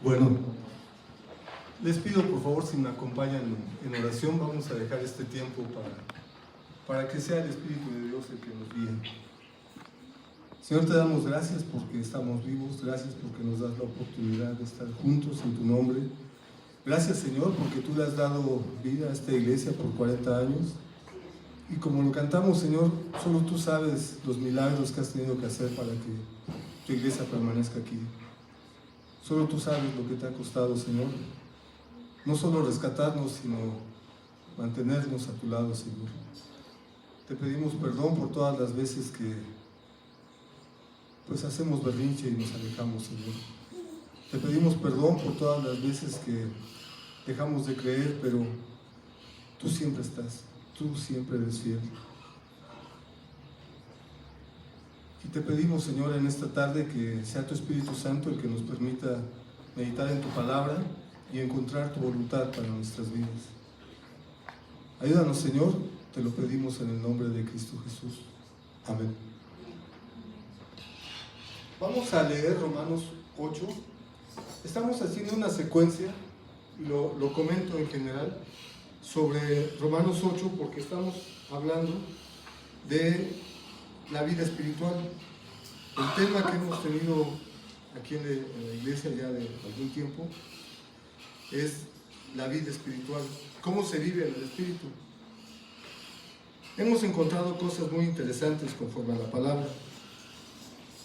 Bueno, les pido por favor si me acompañan en oración. Vamos a dejar este tiempo para que sea el Espíritu de Dios el que nos guíe. Señor, te damos gracias porque estamos vivos, gracias porque nos das la oportunidad de estar juntos en tu nombre. Gracias, Señor, porque tú le has dado vida a esta iglesia por 40 años. Y como lo cantamos, Señor, solo tú sabes los milagros que has tenido que hacer para que tu iglesia permanezca aquí. Solo tú sabes lo que te ha costado, Señor. No solo rescatarnos, sino mantenernos a tu lado, Señor. Te pedimos perdón por todas las veces que pues hacemos berrinche y nos alejamos, Señor. Te pedimos perdón por todas las veces que dejamos de creer, pero tú siempre estás, tú siempre eres fiel. Y te pedimos, Señor, en esta tarde que sea tu Espíritu Santo el que nos permita meditar en tu palabra y encontrar tu voluntad para nuestras vidas. Ayúdanos, Señor, te lo pedimos en el nombre de Cristo Jesús. Amén. Vamos a leer Romanos 8. Estamos haciendo una secuencia, lo comento en general, sobre Romanos 8 porque estamos hablando de la vida espiritual. El tema que hemos tenido aquí en la iglesia ya de algún tiempo es la vida espiritual, cómo se vive en el espíritu. Hemos encontrado cosas muy interesantes conforme a la palabra.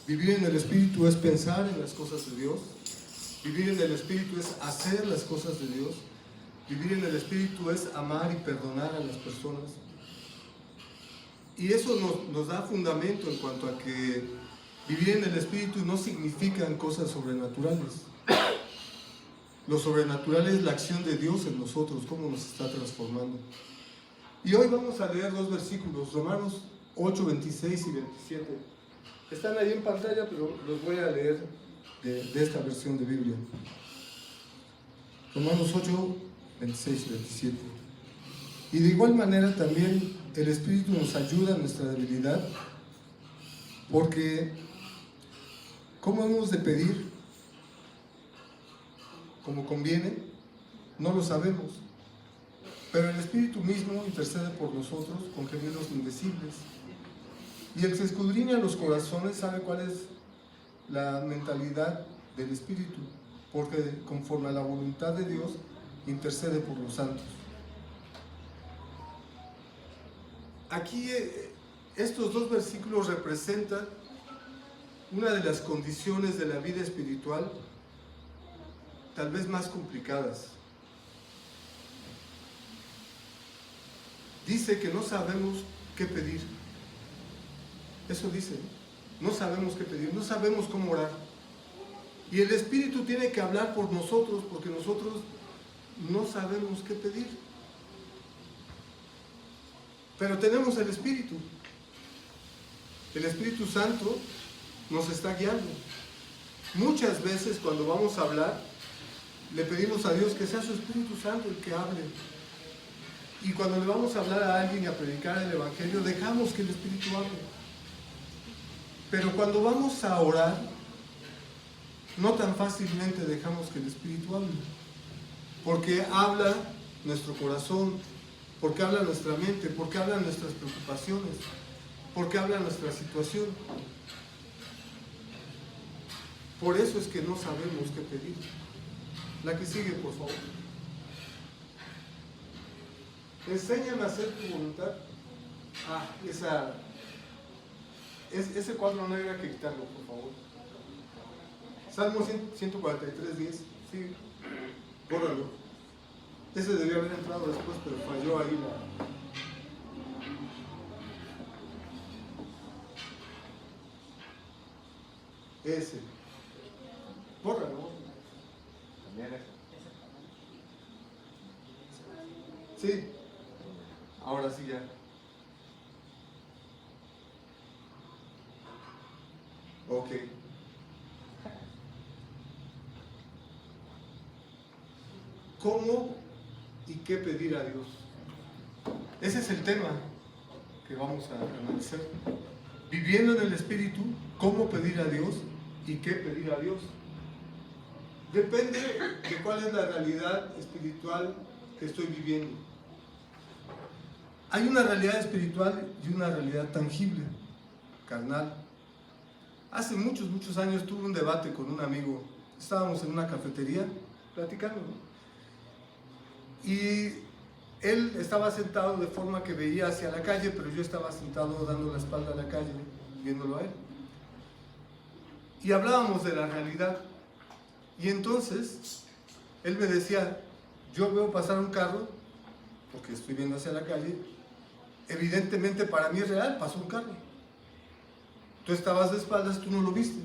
Vivir en el espíritu es pensar en las cosas de Dios. Vivir en el espíritu es hacer las cosas de Dios. Vivir en el espíritu es amar y perdonar a las personas. Y eso nos da fundamento en cuanto a que vivir en el espíritu no significan cosas sobrenaturales. Lo sobrenatural es la acción de Dios en nosotros, cómo nos está transformando. Y hoy vamos a leer dos versículos, Romanos 8, 26 y 27. Están ahí en pantalla, pero los voy a leer de esta versión de Biblia. Romanos 8, 26 y 27. Y de igual manera también el Espíritu nos ayuda en nuestra debilidad, porque ¿cómo hemos de pedir como conviene? No lo sabemos, pero el Espíritu mismo intercede por nosotros con gemidos indecibles. Y el que escudriña los corazones sabe cuál es la mentalidad del Espíritu, porque conforme a la voluntad de Dios intercede por los santos. Aquí estos dos versículos representan una de las condiciones de la vida espiritual tal vez más complicadas. Dice que no sabemos qué pedir. Eso dice, no sabemos qué pedir, no sabemos cómo orar. Y el Espíritu tiene que hablar por nosotros porque nosotros no sabemos qué pedir. Pero tenemos el Espíritu. El Espíritu Santo nos está guiando. Muchas veces cuando vamos a hablar, le pedimos a Dios que sea su Espíritu Santo el que hable. Y cuando le vamos a hablar a alguien y a predicar el Evangelio, dejamos que el Espíritu hable. Pero cuando vamos a orar, no tan fácilmente dejamos que el Espíritu hable. Porque habla nuestro corazón, porque habla nuestra mente, porque habla nuestras preocupaciones, porque habla nuestra situación. Por eso es que no sabemos qué pedir. La que sigue, por favor. Enséñame a hacer tu voluntad. Ese cuadro negro hay que quitarlo, por favor. Salmo 143, 10. Sí, bórralo. Ese debió haber entrado después, pero falló ahí Ese. Bórralo. También eso. Sí. Ahora sí ya. Ok. ¿Cómo y qué pedir a Dios? Ese es el tema que vamos a analizar. Viviendo en el Espíritu, ¿cómo pedir a Dios y qué pedir a Dios? Depende de cuál es la realidad espiritual que estoy viviendo. Hay una realidad espiritual y una realidad tangible, carnal. Hace muchos años tuve un debate con un amigo. Estábamos en una cafetería platicando, ¿no? Y él estaba sentado de forma que veía hacia la calle, pero yo estaba sentado dando la espalda a la calle, viéndolo a él. Y hablábamos de la realidad. Y entonces, él me decía, yo veo pasar un carro, porque estoy viendo hacia la calle, evidentemente para mí es real, pasó un carro. Tú estabas de espaldas, tú no lo viste.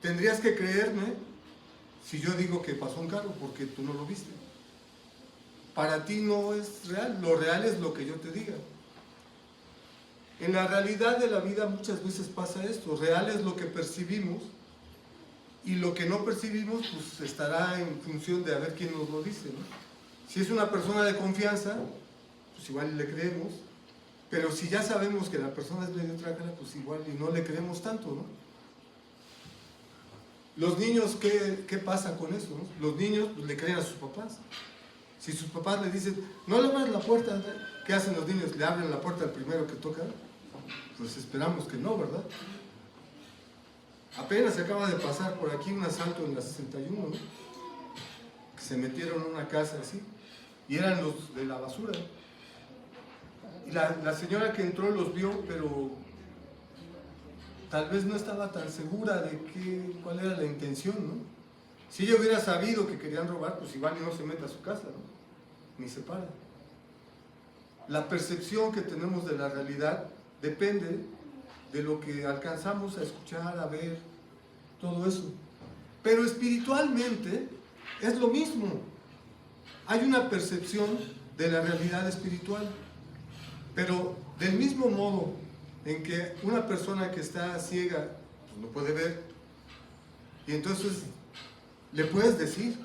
Tendrías que creerme si yo digo que pasó un carro, porque tú no lo viste. Para ti no es real, lo real es lo que yo te diga. En la realidad de la vida muchas veces pasa esto, real es lo que percibimos y lo que no percibimos pues estará en función de a ver quién nos lo dice, ¿no? Si es una persona de confianza, pues igual le creemos, pero si ya sabemos que la persona es medio trácala, pues igual y no le creemos tanto, ¿no? Los niños, ¿qué pasa con eso, no? Los niños pues, le creen a sus papás. Si sus papás le dicen, no le abras la puerta, ¿qué hacen los niños? ¿Le abren la puerta al primero que toca? Pues esperamos que no, ¿verdad? Apenas se acaba de pasar por aquí un asalto en la 61, ¿no? Que se metieron en una casa así, y eran los de la basura. Y la señora que entró los vio, pero tal vez no estaba tan segura de cuál era la intención, ¿no? Si ella hubiera sabido que querían robar, pues igual no se mete a su casa, ¿no? Ni se para. La percepción que tenemos de la realidad depende de lo que alcanzamos a escuchar, a ver, todo eso. Pero espiritualmente es lo mismo. Hay una percepción de la realidad espiritual, pero del mismo modo en que una persona que está ciega pues no puede ver, y entonces le puedes decir,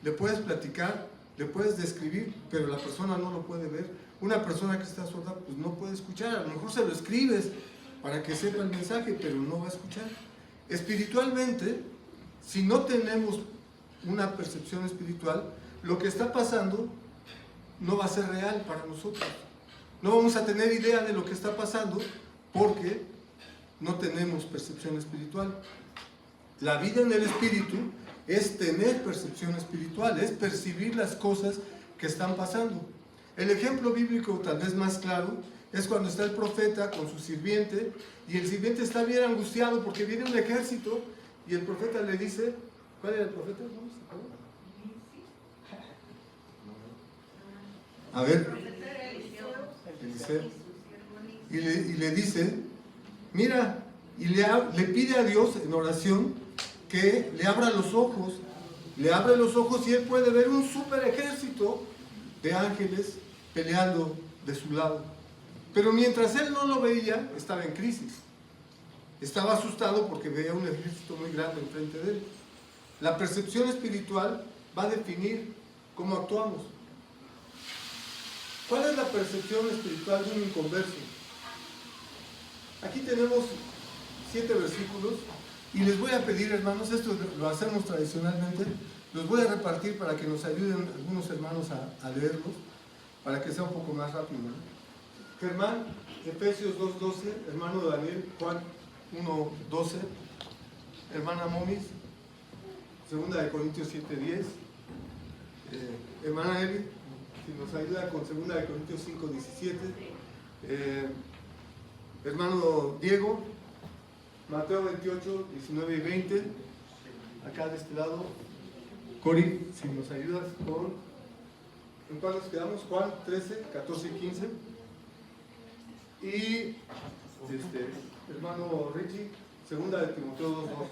le puedes platicar, le puedes describir, pero la persona no lo puede ver. Una persona que está sorda pues no puede escuchar, a lo mejor se lo escribes para que sepa el mensaje, pero no va a escuchar. Espiritualmente, si no tenemos una percepción espiritual, lo que está pasando no va a ser real para nosotros. No vamos a tener idea de lo que está pasando porque no tenemos percepción espiritual. La vida en el espíritu es tener percepción espiritual, es percibir las cosas que están pasando. El ejemplo bíblico tal vez más claro es cuando está el profeta con su sirviente y el sirviente está bien angustiado porque viene un ejército y el profeta le dice, ¿cuál era el profeta? A ver, Eliseo. Y le dice, mira, y le pide a Dios en oración que le abra los ojos, le abre los ojos y él puede ver un super ejército de ángeles peleando de su lado. Pero mientras él no lo veía, estaba en crisis. Estaba asustado porque veía un ejército muy grande enfrente de él. La percepción espiritual va a definir cómo actuamos. ¿Cuál es la percepción espiritual de un inconverso? Aquí tenemos 7 versículos y les voy a pedir, hermanos, esto lo hacemos tradicionalmente, los voy a repartir para que nos ayuden algunos hermanos a leerlos, para que sea un poco más rápido, ¿no? Germán, Efesios 2:12, hermano Daniel, Juan 1:12, hermana Momis, 2 Corintios 7:10, hermana Eli, si nos ayuda con 2 Corintios 5:17, hermano Diego, Mateo 28, 19 y 20, acá de este lado, Cori, si nos ayudas con, ¿en cuál nos quedamos? Juan 13, 14 y 15, y hermano Richie, 2 de Timoteo 2:2.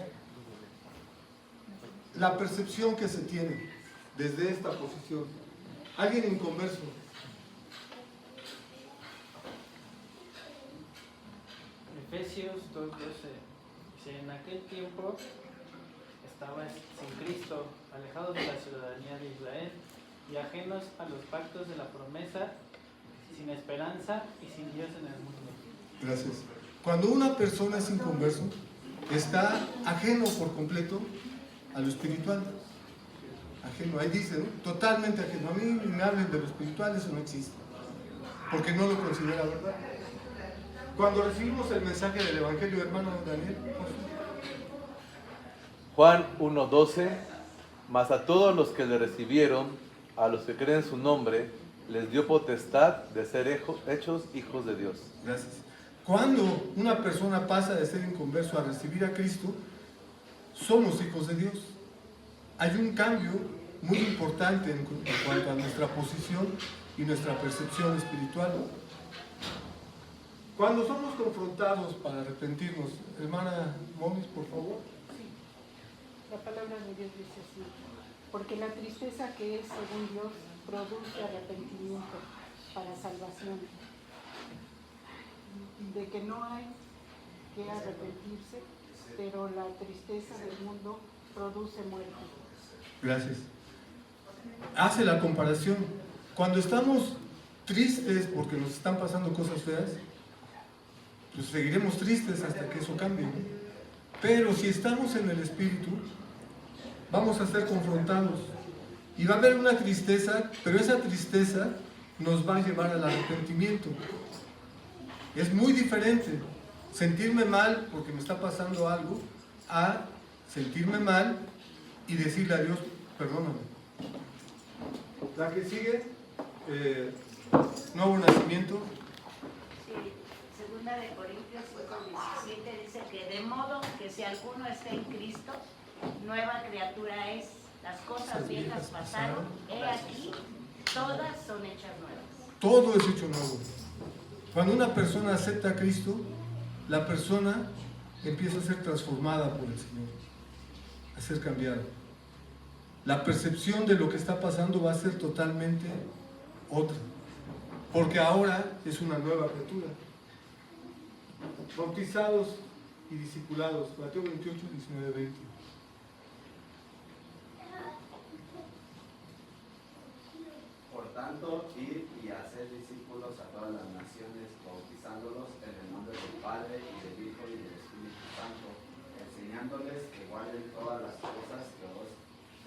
La percepción que se tiene desde esta posición. Alguien inconverso. Efesios 2:12 dice, en aquel tiempo estaban sin Cristo, alejados de la ciudadanía de Israel y ajenos a los pactos de la promesa, sin esperanza y sin Dios en el mundo. Gracias. Cuando una persona es inconverso, está ajeno por completo a lo espiritual. Ajeno, ahí dice, ¿no? Totalmente ajeno. A mí me hablen de lo espiritual, eso no existe, porque no lo considera verdad. Cuando recibimos el mensaje del Evangelio, hermano Daniel, Juan 1:12, mas a todos los que le recibieron, a los que creen en su nombre, les dio potestad de ser hechos hijos de Dios. gracias. Cuando una persona pasa de ser inconverso a recibir a Cristo, somos hijos de Dios. Hay un cambio muy importante en cuanto a nuestra posición y nuestra percepción espiritual. Cuando somos confrontados para arrepentirnos, hermana Momis, por favor. Sí, la palabra de Dios dice así, porque la tristeza que es según Dios produce arrepentimiento para salvación, de que no hay que arrepentirse, pero la tristeza del mundo produce muerte. Gracias. Hace la comparación. Cuando estamos tristes porque nos están pasando cosas feas, pues seguiremos tristes hasta que eso cambie, ¿no? Pero si estamos en el Espíritu, vamos a ser confrontados y va a haber una tristeza, pero esa tristeza nos va a llevar al arrepentimiento. Es muy diferente sentirme mal porque me está pasando algo a sentirme mal y decirle a Dios, perdóname. La que sigue, nuevo nacimiento. Sí, segunda de Corintios 5:17 dice que de modo que si alguno está en Cristo, nueva criatura es. Las cosas viejas pasaron, he aquí, todas son hechas nuevas. Todo es hecho nuevo. Cuando una persona acepta a Cristo, la persona empieza a ser transformada por el Señor, a ser cambiada. La percepción de lo que está pasando va a ser totalmente otra, porque ahora es una nueva criatura. Bautizados y discipulados, Mateo 28, 19, 20. Por tanto, id y haced discípulos a todas las naciones, bautizándolos en el nombre del Padre, y del Hijo, y del Espíritu Santo, enseñándoles que guarden todas las cosas que os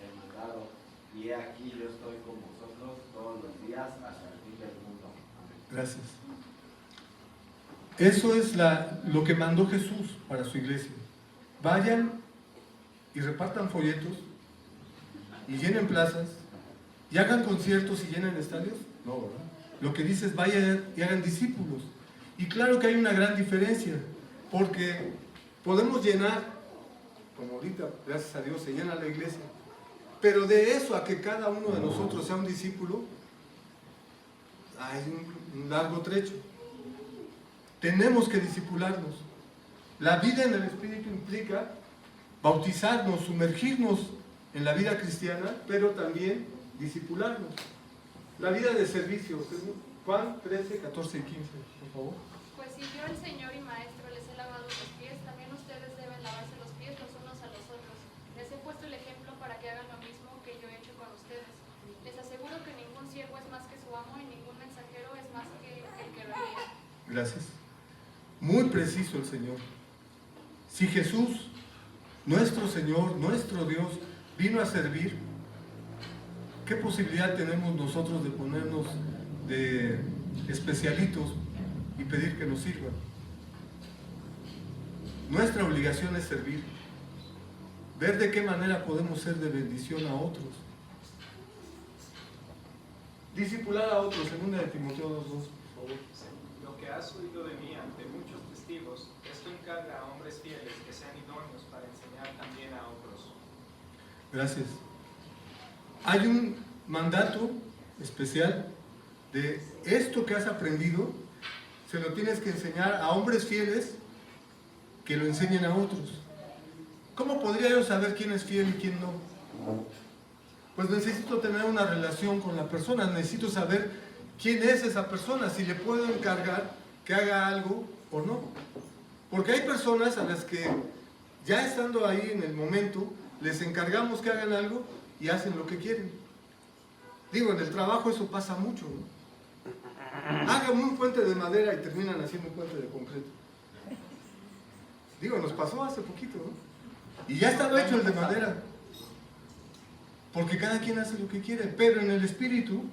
he mandado. Y he aquí, yo estoy con vosotros todos los días hasta el fin del mundo. Amén. Gracias. Eso es lo que mandó Jesús para su iglesia. Vayan y repartan folletos y llenen plazas y hagan conciertos y llenen estadios. No, ¿verdad? Lo que dice es vayan y hagan discípulos. Y claro que hay una gran diferencia, porque podemos llenar, como ahorita, gracias a Dios, se llena la iglesia, pero de eso a que cada uno de nosotros sea un discípulo, hay un largo trecho. Tenemos que discipularnos. La vida en el Espíritu implica bautizarnos, sumergirnos en la vida cristiana, pero también discipularnos. La vida de servicio, Juan 13, 14 y 15, por favor. Pues si yo, el Señor y Maestro, les he lavado los pies, también ustedes deben lavarse los pies los unos a los otros. Les he puesto el ejemplo para que hagan lo mismo que yo he hecho con ustedes. Les aseguro que ningún siervo es más que su amo y ningún mensajero es más que el que lo envía. Gracias. Muy preciso el Señor. Si Jesús, nuestro Señor, nuestro Dios, vino a servir, ¿qué posibilidad tenemos nosotros de ponernos de especialitos y pedir que nos sirvan? Nuestra obligación es servir, ver de qué manera podemos ser de bendición a otros. Discipular a otros, 2 de Timoteo 2:2, por favor. Lo que has oído de mí ante muchos testigos, esto encarga a hombres fieles que sean idóneos para enseñar también a otros. Gracias. Hay un mandato especial de esto que has aprendido, se lo tienes que enseñar a hombres fieles que lo enseñen a otros. ¿Cómo podría yo saber quién es fiel y quién no? Pues necesito tener una relación con la persona, necesito saber quién es esa persona, si le puedo encargar que haga algo o no. Porque hay personas a las que ya estando ahí en el momento, les encargamos que hagan algo y hacen lo que quieren. Digo, en el trabajo eso pasa mucho, ¿no? Hagan un puente de madera y terminan haciendo un puente de concreto. Digo, nos pasó hace poquito, ¿no? Y ya estaba hecho el de madera. porque cada quien hace lo que quiere, pero en el espíritu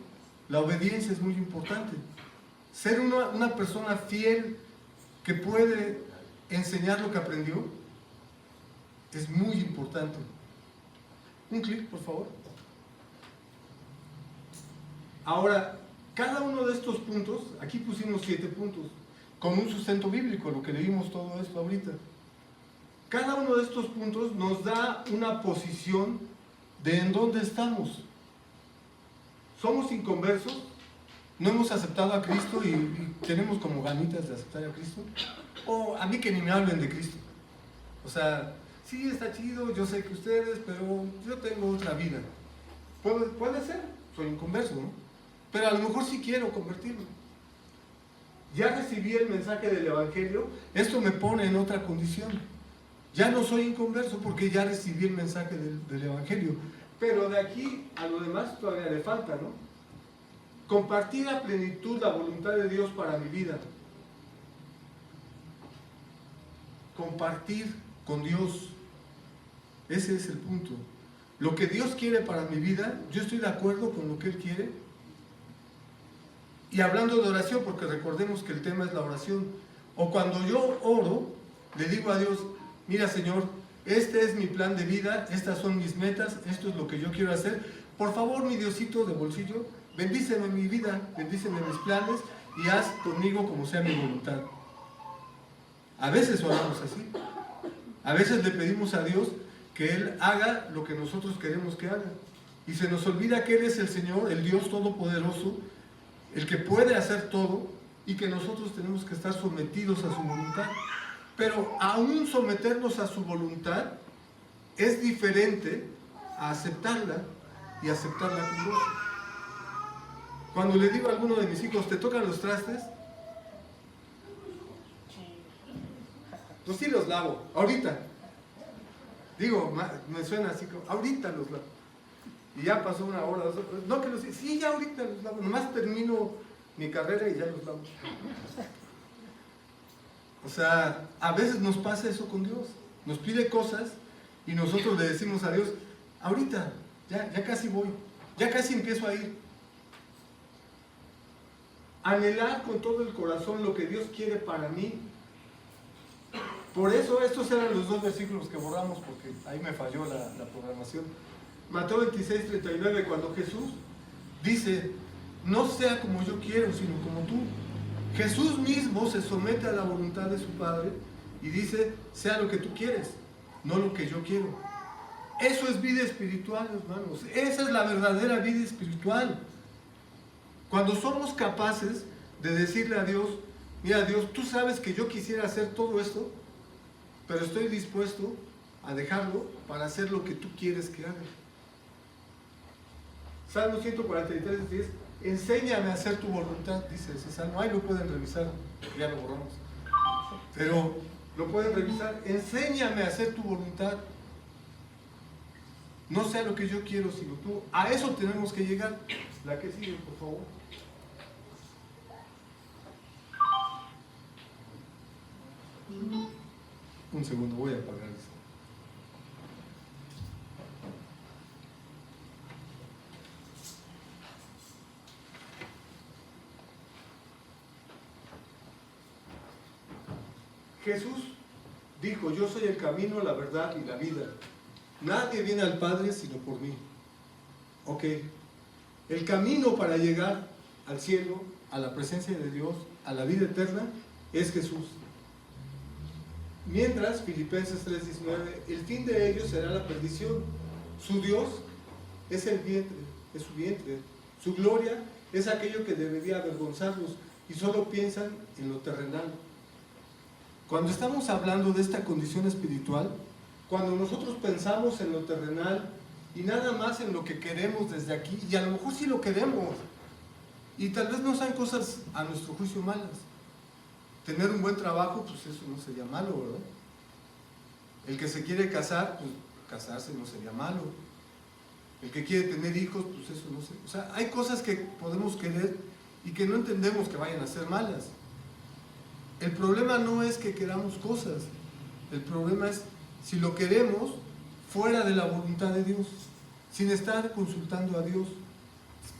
la obediencia es muy importante. Ser una persona fiel que puede enseñar lo que aprendió es muy importante. Un clic, por favor. Ahora, cada uno de estos puntos, aquí pusimos 7 puntos, como un sustento bíblico, lo que leímos todo esto ahorita. Cada uno de estos puntos nos da una posición de en dónde estamos. Somos inconversos, no hemos aceptado a Cristo y tenemos como ganitas de aceptar a Cristo. O a mí que ni me hablen de Cristo. O sea, sí está chido, yo sé que ustedes, pero yo tengo otra vida. Puede ser, soy inconverso, ¿no? Pero a lo mejor sí quiero convertirme. Ya recibí el mensaje del Evangelio, esto me pone en otra condición. Ya no soy inconverso porque ya recibí el mensaje del Evangelio. Pero de aquí a lo demás todavía le falta, ¿no? Compartir a plenitud la voluntad de Dios para mi vida. Compartir con Dios. Ese es el punto. Lo que Dios quiere para mi vida, yo estoy de acuerdo con lo que Él quiere. Y hablando de oración, porque recordemos que el tema es la oración. O cuando yo oro, le digo a Dios, mira Señor, este es mi plan de vida, estas son mis metas, esto es lo que yo quiero hacer. Por favor, mi Diosito de bolsillo, bendíceme mi vida, bendíceme mis planes y haz conmigo como sea mi voluntad. A veces oramos así. A veces le pedimos a Dios que Él haga lo que nosotros queremos que haga. Y se nos olvida que Él es el Señor, el Dios Todopoderoso, el que puede hacer todo y que nosotros tenemos que estar sometidos a su voluntad. Pero aún someternos a su voluntad es diferente a aceptarla y aceptarla con gozo. Cuando le digo a alguno de mis hijos, ¿te tocan los trastes? Pues sí los lavo, ahorita. Digo, me suena así como, ahorita los lavo. Y ya pasó una hora, no que los, sí, ya ahorita los lavo. Nomás termino mi carrera y ya los lavo. O sea, a veces nos pasa eso con Dios. Nos pide cosas y nosotros le decimos a Dios, ahorita, ya casi voy, ya casi empiezo a ir. Anhelar con todo el corazón lo que Dios quiere para mí. Por eso estos eran los 2 versículos que borramos, porque ahí me falló la programación. Mateo 26, 39, cuando Jesús dice, no sea como yo quiero, sino como tú. Jesús mismo se somete a la voluntad de su Padre y dice, sea lo que tú quieres, no lo que yo quiero. Eso es vida espiritual, hermanos. Esa es la verdadera vida espiritual. Cuando somos capaces de decirle a Dios, mira Dios, tú sabes que yo quisiera hacer todo esto, pero estoy dispuesto a dejarlo para hacer lo que tú quieres que haga. Salmo 143, 10, enséñame a hacer tu voluntad, dice ese salmo. Ahí lo pueden revisar, ya lo borramos. Pero lo pueden revisar, enséñame a hacer tu voluntad. No sea lo que yo quiero, sino tú. A eso tenemos que llegar. La que sigue, por favor. Un segundo, voy a apagar eso. Jesús dijo, yo soy el camino, la verdad y la vida. Nadie viene al Padre sino por mí. Ok, el camino para llegar al cielo, a la presencia de Dios, a la vida eterna, es Jesús. Mientras, Filipenses 3:19, el fin de ellos será la perdición. Su Dios es el vientre, es su vientre. Su gloria es aquello que debería avergonzarlos y solo piensan en lo terrenal. Cuando estamos hablando de esta condición espiritual, cuando nosotros pensamos en lo terrenal y nada más en lo que queremos desde aquí, y a lo mejor sí lo queremos, y tal vez no sean cosas a nuestro juicio malas. Tener un buen trabajo, pues eso no sería malo, ¿verdad? El que se quiere casar, pues casarse no sería malo. El que quiere tener hijos, pues eso no sería. O sea, hay cosas que podemos querer y que no entendemos que vayan a ser malas. El problema no es que queramos cosas, el problema es si lo queremos fuera de la voluntad de Dios. sin estar consultando a Dios,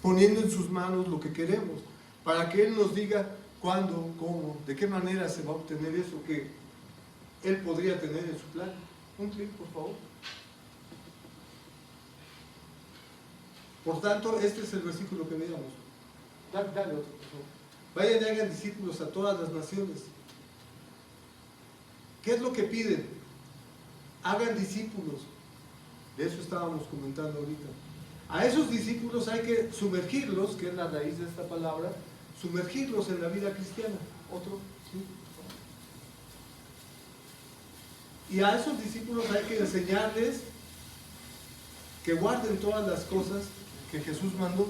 poniendo en sus manos lo que queremos, para que Él nos diga cuándo, cómo, de qué manera se va a obtener eso que Él podría tener en su plan. Un clic, por favor. Por tanto, este es el versículo que veíamos. Dale otro, por favor. Vayan y hagan discípulos a todas las naciones. ¿Qué es lo que piden? Hagan discípulos. De eso estábamos comentando ahorita. A esos discípulos hay que sumergirlos, que es la raíz de esta palabra, sumergirlos en la vida cristiana. Otro, ¿sí? Y a esos discípulos hay que enseñarles que guarden todas las cosas que Jesús mandó.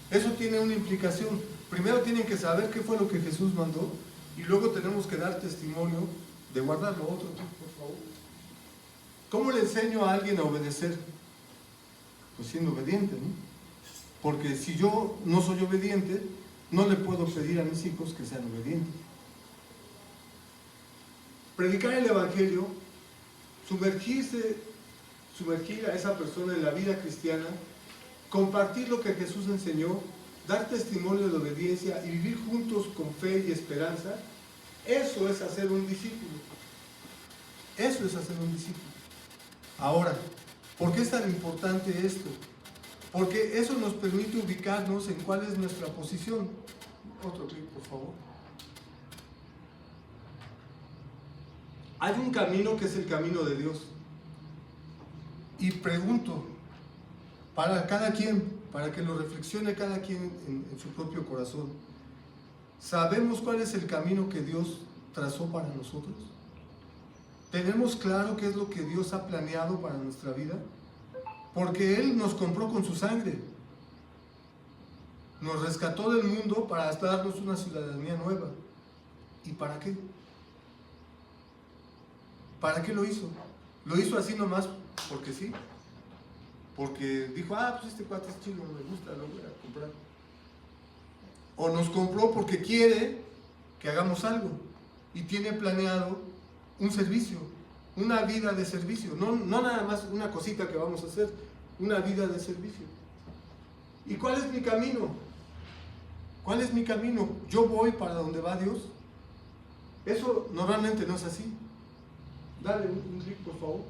Eso tiene una implicación. Primero tienen que saber qué fue lo que Jesús mandó y luego tenemos que dar testimonio de guardarlo. Otro, por favor. ¿Cómo le enseño a alguien a obedecer? Pues siendo obediente, ¿no? Porque si yo no soy obediente, no le puedo pedir a mis hijos que sean obedientes. Predicar el Evangelio, sumergir a esa persona en la vida cristiana, compartir lo que Jesús enseñó, dar testimonio de obediencia y vivir juntos con fe y esperanza, eso es hacer un discípulo. Eso es hacer un discípulo. Ahora, ¿por qué es tan importante esto? Porque eso nos permite ubicarnos en cuál es nuestra posición. Otro clic, por favor. Hay un camino que es el camino de Dios. Y pregunto, para cada quien, para que lo reflexione cada quien en su propio corazón, ¿sabemos cuál es el camino que Dios trazó para nosotros? ¿Tenemos claro qué es lo que Dios ha planeado para nuestra vida? Porque Él nos compró con su sangre. Nos rescató del mundo para darnos una ciudadanía nueva. ¿Y para qué? ¿Para qué lo hizo? Lo hizo así nomás porque sí. Porque dijo, pues este cuate es chido, me gusta, lo voy a comprar. O nos compró porque quiere que hagamos algo. Y tiene planeado un servicio, una vida de servicio. No nada más una cosita que vamos a hacer, una vida de servicio. ¿Y cuál es mi camino? ¿Cuál es mi camino? ¿Yo voy para donde va Dios? Eso normalmente no es así. Dale un clic, por favor.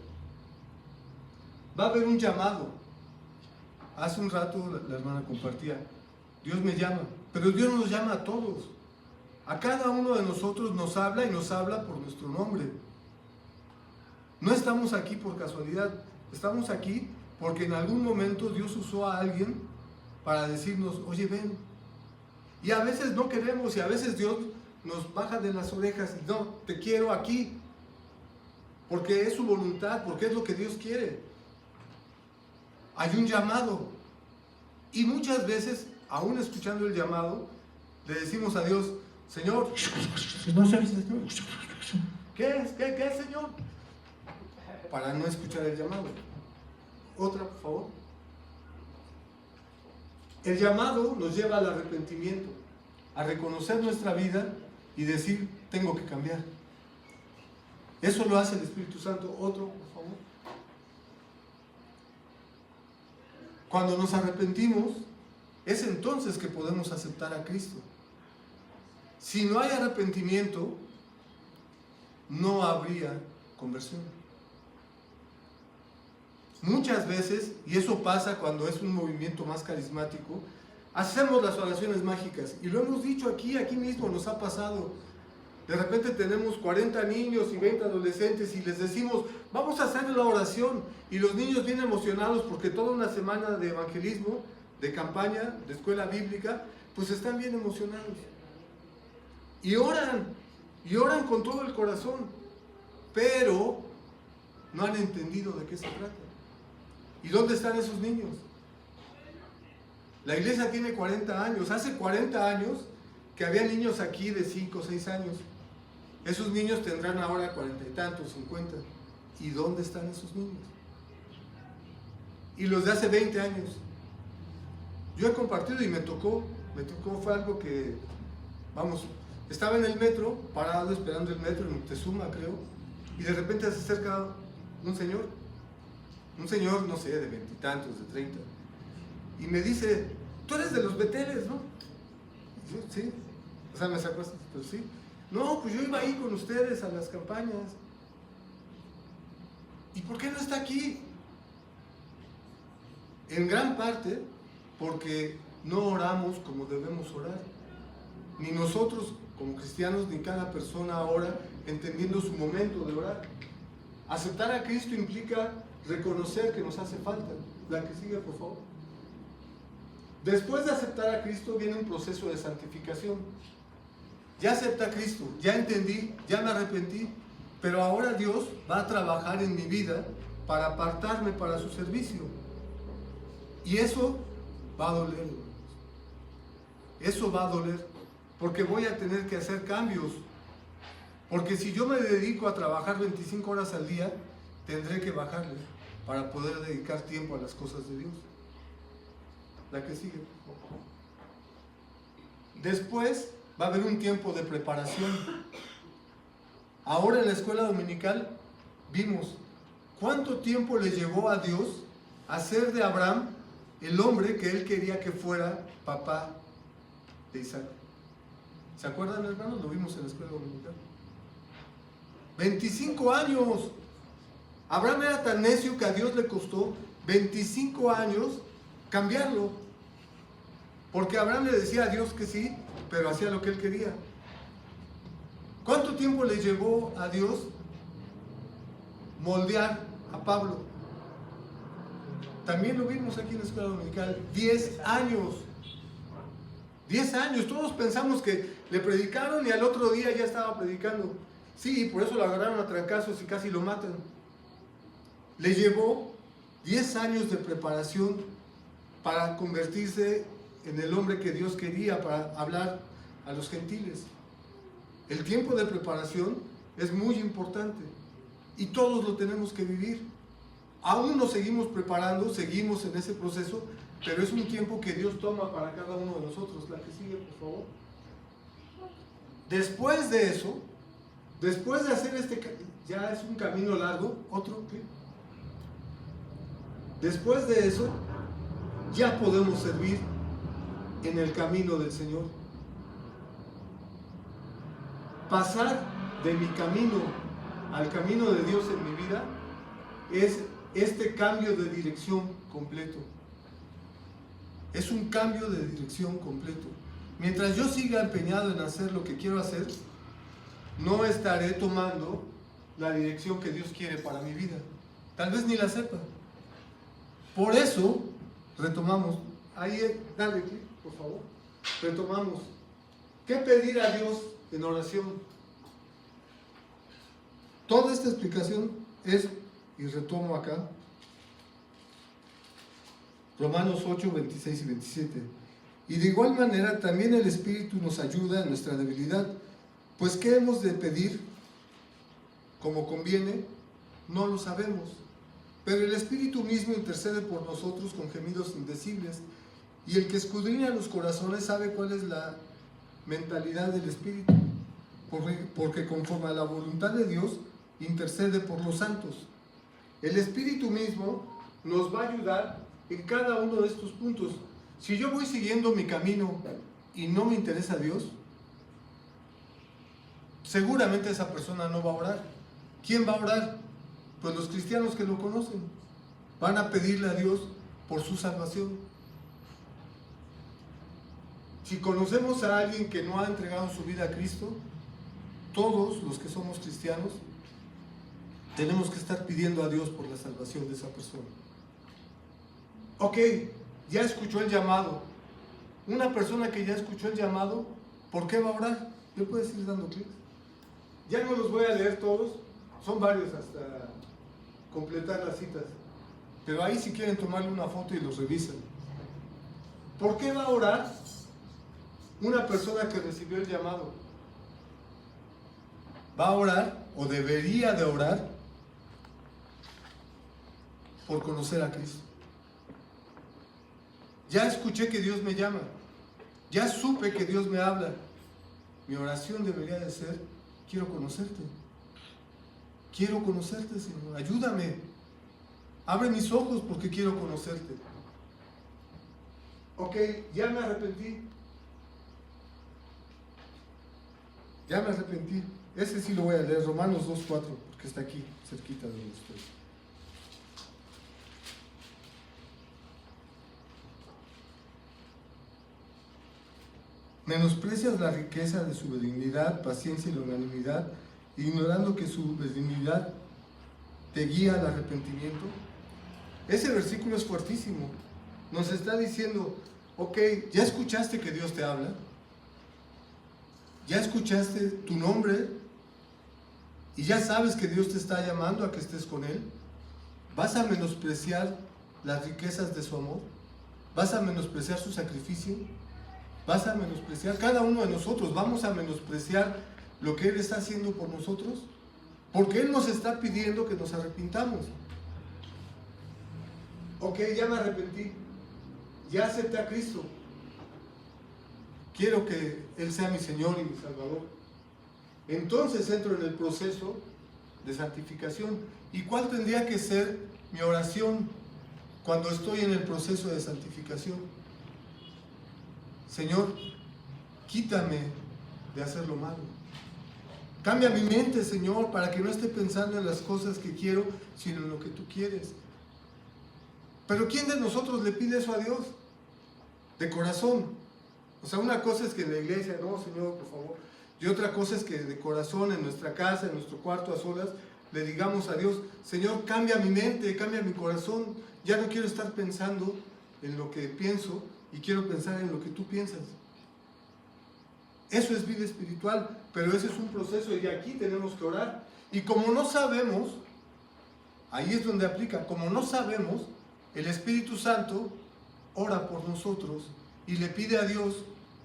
Va a haber un llamado. Hace un rato la hermana compartía, Dios me llama, pero Dios nos llama a todos. A cada uno de nosotros nos habla y nos habla por nuestro nombre. No estamos aquí por casualidad, estamos aquí porque en algún momento Dios usó a alguien para decirnos, oye, ven. Y a veces no queremos y a veces Dios nos baja de las orejas y no, te quiero aquí. Porque es su voluntad, porque es lo que Dios quiere. Hay un llamado. Y muchas veces, aún escuchando el llamado, le decimos a Dios, Señor, ¿qué es? ¿Qué es, Señor? Para no escuchar el llamado. Otra, por favor. El llamado nos lleva al arrepentimiento, a reconocer nuestra vida y decir, tengo que cambiar. Eso lo hace el Espíritu Santo. Otro, por favor. Cuando nos arrepentimos, es entonces que podemos aceptar a Cristo. Si no hay arrepentimiento, no habría conversión. Muchas veces, y eso pasa cuando es un movimiento más carismático, hacemos las oraciones mágicas. Y lo hemos dicho aquí mismo, nos ha pasado. De repente tenemos 40 niños y 20 adolescentes y les decimos, vamos a hacer la oración. Y los niños vienen emocionados porque toda una semana de evangelismo, de campaña, de escuela bíblica, pues están bien emocionados. Y oran con todo el corazón, pero no han entendido de qué se trata. ¿Y dónde están esos niños? La iglesia tiene 40 años. Hace 40 años que había niños aquí de 5 o 6 años. Esos niños tendrán ahora 40 y tantos, 50. ¿Y dónde están esos niños? Y los de hace 20 años. Yo he compartido y me tocó, fue algo que, estaba en el metro, parado esperando el metro en Moctezuma, creo, y de repente se acerca un señor un señor, no sé, de 20 y tantos, de 30, y me dice, tú eres de los Beteles, ¿no? Y yo, sí. O sea, me sacó, pues sí. No, pues yo iba ahí con ustedes a las campañas. ¿Y por qué no está aquí? En gran parte porque no oramos como debemos orar. Ni nosotros como cristianos, ni cada persona ora entendiendo su momento de orar. Aceptar a Cristo implica reconocer que nos hace falta. La que sigue, por favor. Después de aceptar a Cristo viene un proceso de santificación. Ya acepté a Cristo, ya entendí, ya me arrepentí, pero ahora Dios va a trabajar en mi vida para apartarme para su servicio. Y eso va a doler, hermanos. Eso va a doler, porque voy a tener que hacer cambios. Porque si yo me dedico a trabajar 25 horas al día, tendré que bajarle para poder dedicar tiempo a las cosas de Dios. La que sigue, por favor. Después va a haber un tiempo de preparación. Ahora en la escuela dominical vimos cuánto tiempo le llevó a Dios hacer de Abraham el hombre que él quería que fuera papá de Isaac. ¿Se acuerdan, hermanos? Lo vimos en la escuela dominical. 25 años. Abraham era tan necio que a Dios le costó 25 años cambiarlo. Porque Abraham le decía a Dios que sí, pero hacía lo que él quería. ¿Cuánto tiempo le llevó a Dios moldear a Pablo? También lo vimos aquí en la escuela dominical. 10 años. 10 años. Todos pensamos que le predicaron y al otro día ya estaba predicando. Sí, por eso lo agarraron a trancazos y casi lo matan. Le llevó 10 años de preparación para convertirse en el hombre que Dios quería para hablar a los gentiles. El tiempo de preparación es muy importante y todos lo tenemos que vivir. Aún nos seguimos preparando, seguimos en ese proceso, pero es un tiempo que Dios toma para cada uno de nosotros. La que sigue, por favor. Después de eso, después de hacer ya es un camino largo, otro, ¿qué? Después de eso, ya podemos servir en el camino del Señor. Pasar de mi camino al camino de Dios en mi vida es este cambio de dirección completo. Es un cambio de dirección completo. Mientras yo siga empeñado en hacer lo que quiero hacer, no estaré tomando la dirección que Dios quiere para mi vida. Tal vez ni la sepa. Por eso, retomamos. Ahí, dale clic, por favor. Retomamos. ¿Qué pedir a Dios en oración? Toda esta explicación es, y retomo acá, Romanos 8, 26 y 27. Y de igual manera también el Espíritu nos ayuda en nuestra debilidad, pues ¿qué hemos de pedir como conviene? No lo sabemos. Pero el Espíritu mismo intercede por nosotros con gemidos indecibles, y el que escudriña los corazones sabe cuál es la mentalidad del Espíritu, porque conforme a la voluntad de Dios intercede por los santos. El Espíritu mismo nos va a ayudar en cada uno de estos puntos. Si yo voy siguiendo mi camino y no me interesa Dios, seguramente esa persona no va a orar. ¿Quién va a orar? Pues los cristianos que lo conocen. Van a pedirle a Dios por su salvación. Si conocemos a alguien que no ha entregado su vida a Cristo, todos los que somos cristianos tenemos que estar pidiendo a Dios por la salvación de esa persona. Ok, ya escuchó el llamado. Una persona que ya escuchó el llamado, ¿por qué va a orar? ¿Le puedes ir dando clic? Ya no los voy a leer todos, son varios hasta completar las citas. Pero ahí si quieren tomarle una foto y los revisan. ¿Por qué va a orar una persona que recibió el llamado? Va a orar, o debería de orar, por conocer a Cristo. Ya escuché que Dios me llama. Ya supe que Dios me habla. Mi oración debería de ser: quiero conocerte. Quiero conocerte, Señor. Ayúdame. Abre mis ojos porque quiero conocerte. Ok, ya me arrepentí. Ya me arrepentí. Ese sí lo voy a leer, Romanos 2:4, porque está aquí, cerquita de donde estoy. Menosprecias la riqueza de su benignidad, paciencia y longanimidad, ignorando que su benignidad te guía al arrepentimiento. Ese versículo es fuertísimo. Nos está diciendo, ok, ya escuchaste que Dios te habla, ya escuchaste tu nombre y ya sabes que Dios te está llamando a que estés con Él. ¿Vas a menospreciar las riquezas de su amor? ¿Vas a menospreciar su sacrificio? ¿Vas a menospreciar? Cada uno de nosotros vamos a menospreciar lo que Él está haciendo por nosotros, porque Él nos está pidiendo que nos arrepintamos. Ok, ya me arrepentí, ya acepté a Cristo, quiero que Él sea mi Señor y mi Salvador. Entonces entro en el proceso de santificación. ¿Y cuál tendría que ser mi oración cuando estoy en el proceso de santificación? Señor, quítame de hacer lo malo. Cambia mi mente, Señor, para que no esté pensando en las cosas que quiero, sino en lo que tú quieres. Pero ¿quién de nosotros le pide eso a Dios? De corazón. O sea, una cosa es que en la iglesia, no, Señor, por favor. Y otra cosa es que de corazón, en nuestra casa, en nuestro cuarto a solas, le digamos a Dios, Señor, cambia mi mente, cambia mi corazón. Ya no quiero estar pensando en lo que pienso y quiero pensar en lo que tú piensas. Eso es vida espiritual, pero ese es un proceso y aquí tenemos que orar. Y como no sabemos, ahí es donde aplica, como no sabemos, el Espíritu Santo ora por nosotros y le pide a Dios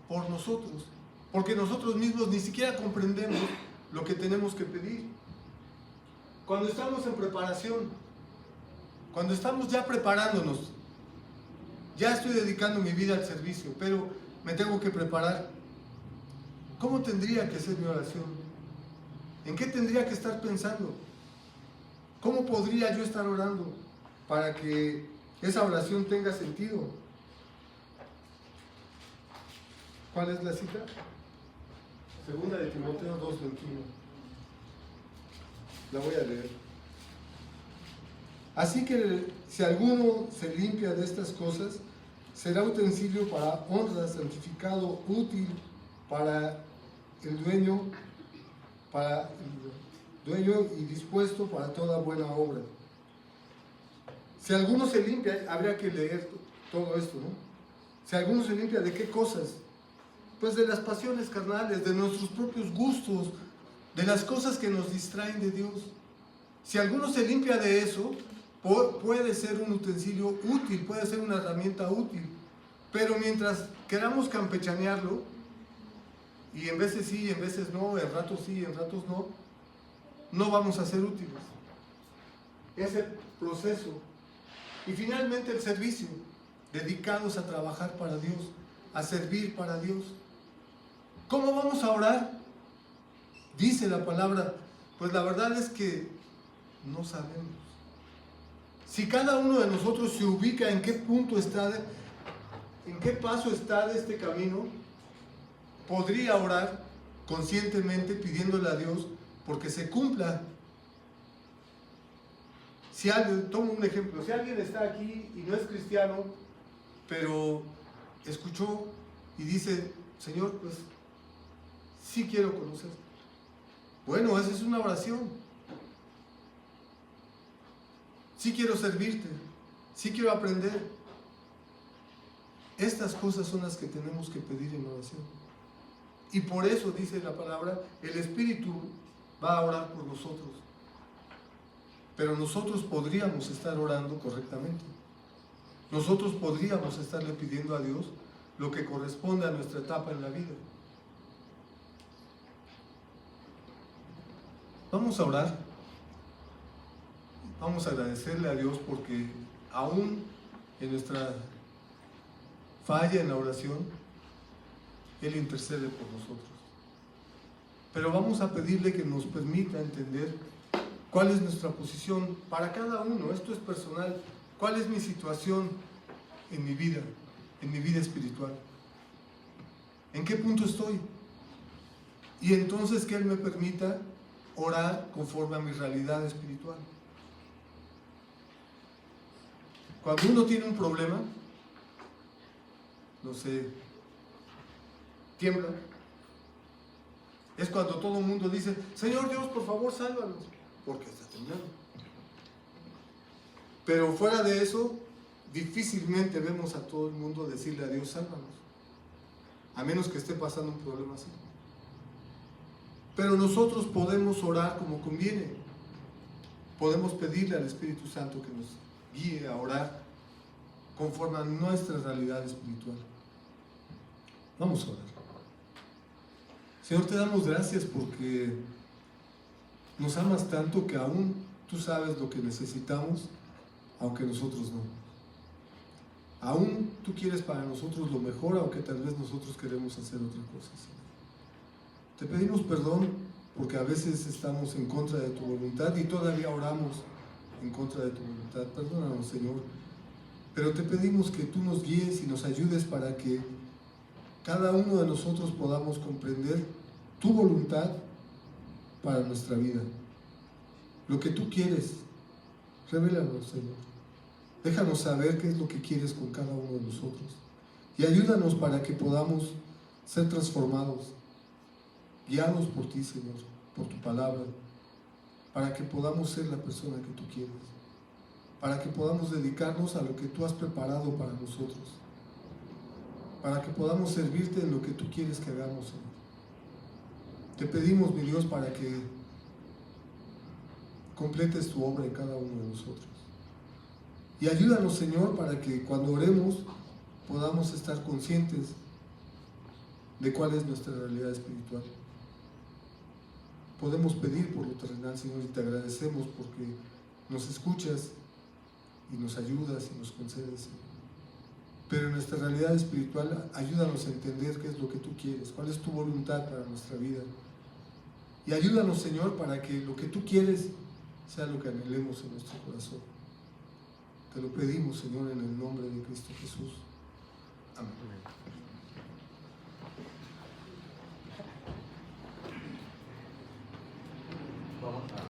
por nosotros, porque nosotros mismos ni siquiera comprendemos lo que tenemos que pedir. Cuando estamos en preparación, cuando estamos ya preparándonos, ya estoy dedicando mi vida al servicio, pero me tengo que preparar. ¿Cómo tendría que ser mi oración? ¿En qué tendría que estar pensando? ¿Cómo podría yo estar orando para que esa oración tenga sentido? ¿Cuál es la cita? Segunda de Timoteo 2:21. La voy a leer. Así que si alguno se limpia de estas cosas, será utensilio para honra, santificado, útil para el dueño y dispuesto para toda buena obra. Si alguno se limpia, habría que leer todo esto, ¿no? Si alguno se limpia, ¿de qué cosas? Pues de las pasiones carnales, de nuestros propios gustos, de las cosas que nos distraen de Dios. Si alguno se limpia de eso, puede ser un utensilio útil, puede ser una herramienta útil. Pero mientras queramos campechanearlo, y en veces sí, en veces no, en ratos sí, en ratos no, no vamos a ser útiles. Ese proceso. Y finalmente el servicio, dedicados a trabajar para Dios, a servir para Dios. ¿Cómo vamos a orar? Dice la palabra, pues la verdad es que no sabemos. Si cada uno de nosotros se ubica en qué punto está, en qué paso está de este camino, podría orar conscientemente pidiéndole a Dios porque se cumpla. Si alguien, tomo un ejemplo, si alguien está aquí y no es cristiano, pero escuchó y dice, Señor, pues sí quiero conocerte. Bueno, esa es una oración. Sí quiero servirte, sí quiero aprender. Estas cosas son las que tenemos que pedir en oración. Y por eso dice la palabra, el Espíritu va a orar por nosotros. Pero nosotros podríamos estar orando correctamente. Nosotros podríamos estarle pidiendo a Dios lo que corresponde a nuestra etapa en la vida. Vamos a orar. Vamos a agradecerle a Dios porque aún en nuestra falla en la oración, Él intercede por nosotros. Pero vamos a pedirle que nos permita entender ¿Cuál es nuestra posición para cada uno? Esto es personal. ¿Cuál es mi situación en mi vida espiritual? ¿En qué punto estoy? Y entonces que Él me permita orar conforme a mi realidad espiritual. Cuando uno tiene un problema, no sé, tiembla, es cuando todo el mundo dice: Señor Dios, por favor, sálvanos, porque está temblando. Pero fuera de eso, difícilmente vemos a todo el mundo decirle a Dios: sálvanos, a menos que esté pasando un problema así. Pero nosotros podemos orar como conviene. Podemos pedirle al Espíritu Santo que nos guíe a orar conforme a nuestra realidad espiritual. Vamos a orar. Señor, te damos gracias porque nos amas tanto que aún tú sabes lo que necesitamos, aunque nosotros no. Aún tú quieres para nosotros lo mejor, aunque tal vez nosotros queremos hacer otra cosa, Señor. Te pedimos perdón porque a veces estamos en contra de tu voluntad y todavía oramos en contra de tu voluntad. Perdónanos, Señor. Pero te pedimos que tú nos guíes y nos ayudes para que cada uno de nosotros podamos comprender tu voluntad para nuestra vida. Lo que tú quieres, revélanos, Señor. Déjanos saber qué es lo que quieres con cada uno de nosotros. Y ayúdanos para que podamos ser transformados, guiados por ti, Señor, por tu palabra, para que podamos ser la persona que tú quieres, para que podamos dedicarnos a lo que tú has preparado para nosotros, para que podamos servirte en lo que tú quieres que hagamos, Señor. Te pedimos, mi Dios, para que completes tu obra en cada uno de nosotros. Y ayúdanos, Señor, para que cuando oremos podamos estar conscientes de cuál es nuestra realidad espiritual. Podemos pedir por lo terrenal, Señor, y te agradecemos porque nos escuchas y nos ayudas y nos concedes, Señor. Pero en nuestra realidad espiritual, ayúdanos a entender qué es lo que tú quieres, cuál es tu voluntad para nuestra vida. Y ayúdanos, Señor, para que lo que tú quieres sea lo que anhelemos en nuestro corazón. Te lo pedimos, Señor, en el nombre de Cristo Jesús. Amén.